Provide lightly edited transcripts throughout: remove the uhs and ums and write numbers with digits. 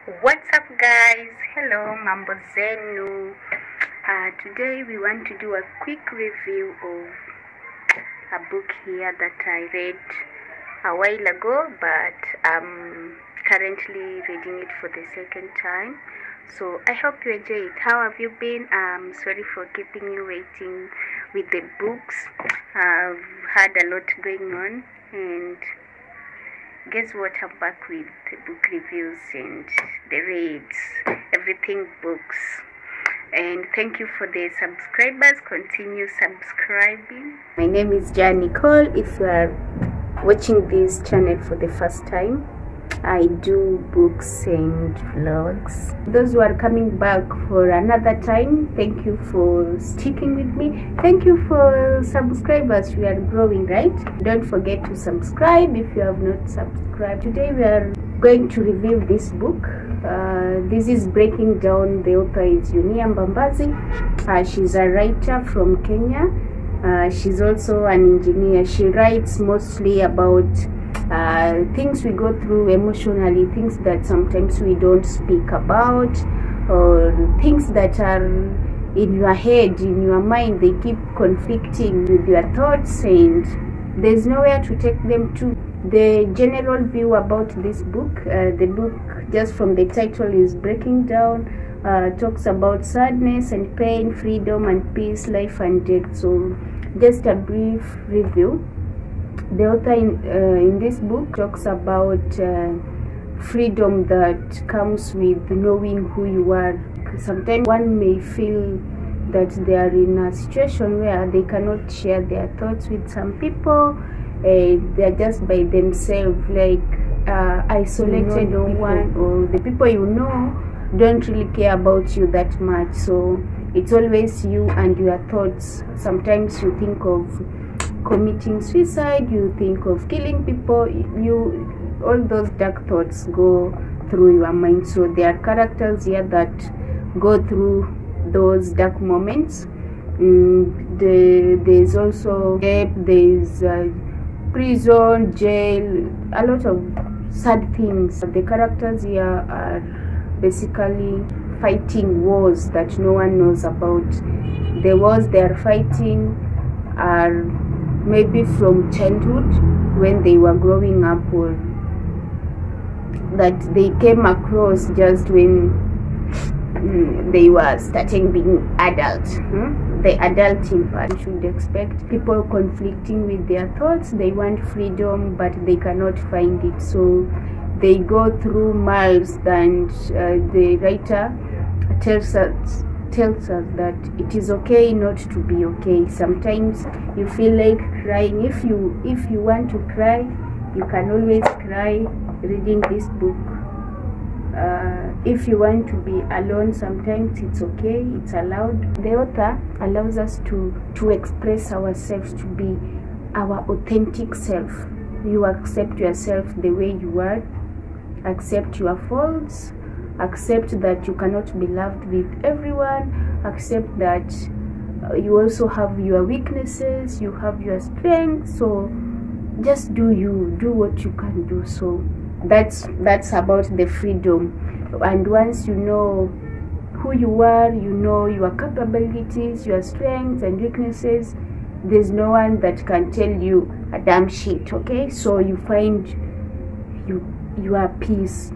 What's up, guys? Hello, Mbambazi. Today we want to do a quick review of a book here that I read a while ago, but I'm currently reading it for the second time. So I hope you enjoy it. How have you been? I'm sorry for keeping you waiting with the books. I've had a lot going on, and guess what? I'm back with the book reviews and the reads, everything books. And thank you for the subscribers. Continue subscribing. My name is Nicole. If you are watching this channel for the first time, I do books and vlogs. Those who are coming back for another time, thank you for sticking with me. Thank you for subscribers. We are growing, right? Don't forget to subscribe if you have not subscribed. Today we are going to review this book. This is breaking down. The author is Eunniah Mbambazi. She's a writer from Kenya. She's also an engineer. She writes mostly about things we go through emotionally, things that sometimes we don't speak about, or things that are in your head, in your mind. They keep conflicting with your thoughts and there's nowhere to take them to. The general view about this book, the book just from the title is breaking down, talks about sadness and pain, freedom and peace, life and death. So just a brief review. The author in this book talks about freedom that comes with knowing who you are. Sometimes one may feel that they are in a situation where they cannot share their thoughts with some people. They are just by themselves, like isolated, or one, or the people you know don't really care about you that much. So it's always you and your thoughts. Sometimes you think of committing suicide, you think of killing people, all those dark thoughts go through your mind. So there are characters here that go through those dark moments. There's also rape, there's prison, jail, a lot of sad things. The characters here are basically fighting wars that no one knows about. The wars they are fighting are maybe from childhood, when they were growing up, or that they came across just when they were starting being adult. The adult impact. You should expect people conflicting with their thoughts. They want freedom, but they cannot find it. So they go through miles, and the writer tells us that it is okay not to be okay. Sometimes you feel like crying. If you want to cry, you can always cry reading this book. If you want to be alone, sometimes it's okay, it's allowed. The author allows us to express ourselves, to be our authentic self. You accept yourself the way you are, accept your faults, accept that you cannot be loved with everyone, accept that you also have your weaknesses, you have your strengths. So just do you, do what you can do. So that's about the freedom. And once you know who you are, you know your capabilities, your strengths and weaknesses, there's no one that can tell you a damn shit. Okay, so you find your peace.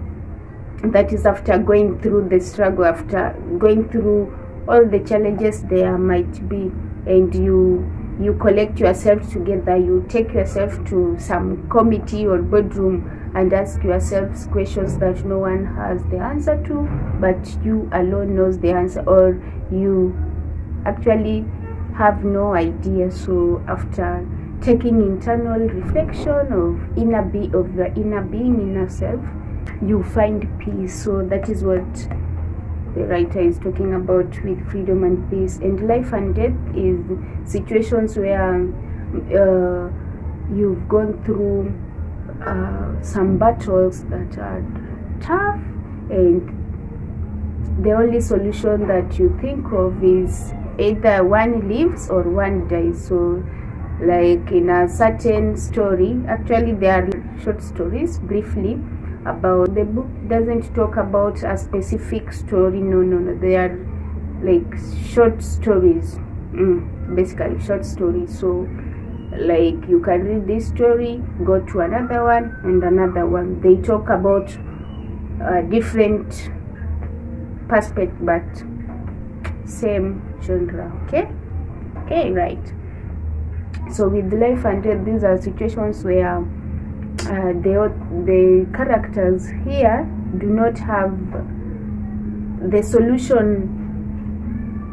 That is after going through the struggle, after going through all the challenges there might be, and you collect yourself together, you take yourself to some committee or boardroom and ask yourselves questions that no one has the answer to, but you alone knows the answer, or you actually have no idea. So after taking internal reflection of the inner being, inner self, you find peace. So that is what the writer is talking about with freedom and peace. And life and death is situations where you've gone through some battles that are tough, and the only solution that you think of is either one lives or one dies. So like in a certain story, actually there are short stories briefly, about. The book doesn't talk about a specific story. No, they are like short stories, basically short stories. So like you can read this story, go to another one and another one. They talk about different perspective but same genre. Okay, right. So with life and death, these are situations where the characters here do not have the solution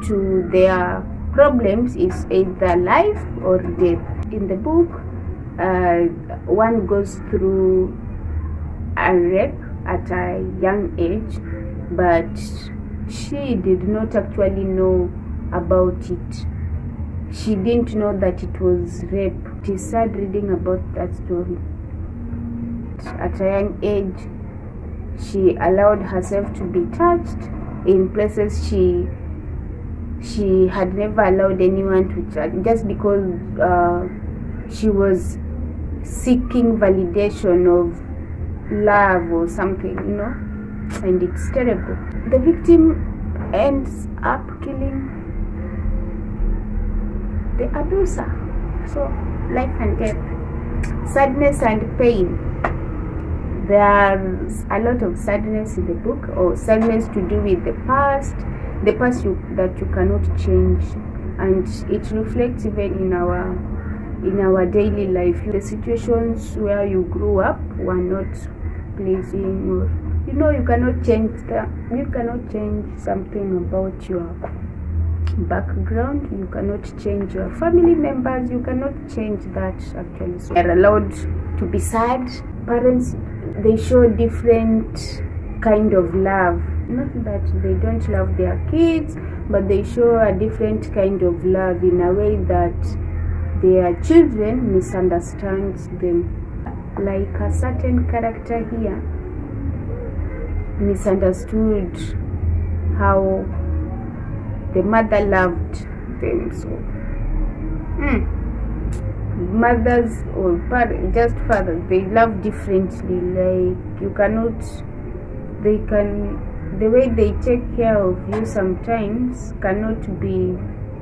to their problems. Is either life or death. In the book, one goes through a rape at a young age, but she did not actually know about it. She didn't know that it was rape. It is sad reading about that story. At a young age, she allowed herself to be touched in places she had never allowed anyone to touch, just because she was seeking validation of love or something, and it's terrible. The victim ends up killing the abuser. So life and death, sadness and pain. There's a lot of sadness in the book, or sadness to do with the past that you cannot change, and it reflects even in our daily life. The situations where you grew up were not pleasing, or you cannot change something about your background. You cannot change your family members. You cannot change that actually. So you're allowed to be sad. Parents, they show different kind of love. Not that they don't love their kids, but they show a different kind of love in a way that their children misunderstands them. Like a certain character here misunderstood how the mother loved them. So mothers or just fathers, they love differently. Like the way they take care of you sometimes cannot be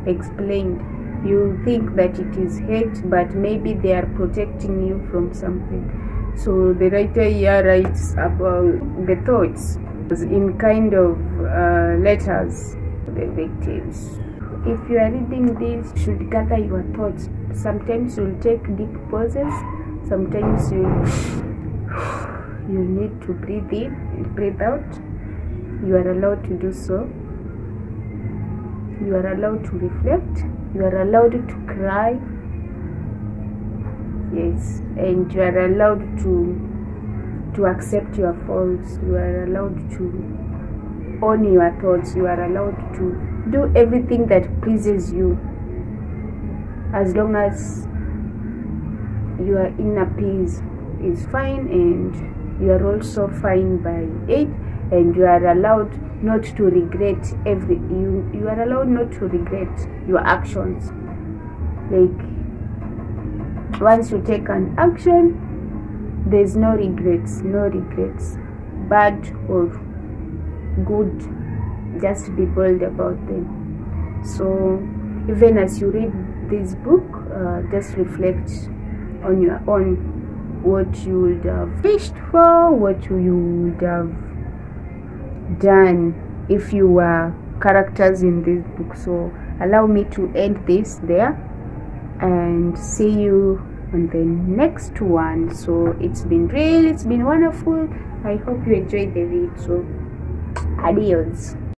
explained. You think that it is hate, but maybe they are protecting you from something. So the writer here writes about the thoughts in kind of letters to the victims. If you are reading this, you should gather your thoughts. Sometimes you'll take deep pauses. Sometimes you need to breathe in and breathe out. You are allowed to do so. You are allowed to reflect. You are allowed to cry. Yes, and you are allowed to accept your faults. You are allowed to own your thoughts. You are allowed to do everything that pleases you, as long as your inner peace is fine and you are also fine by it. And you are allowed not to regret you are allowed not to regret your actions. Like once you take an action, there's no regrets, bad or good. Just be bold about them. So even as you read this book, just reflect on your own, what you would have wished for, what you would have done if you were characters in this book. So allow me to end this there and see you on the next one. So it's been wonderful. I hope you enjoyed the read. So adios.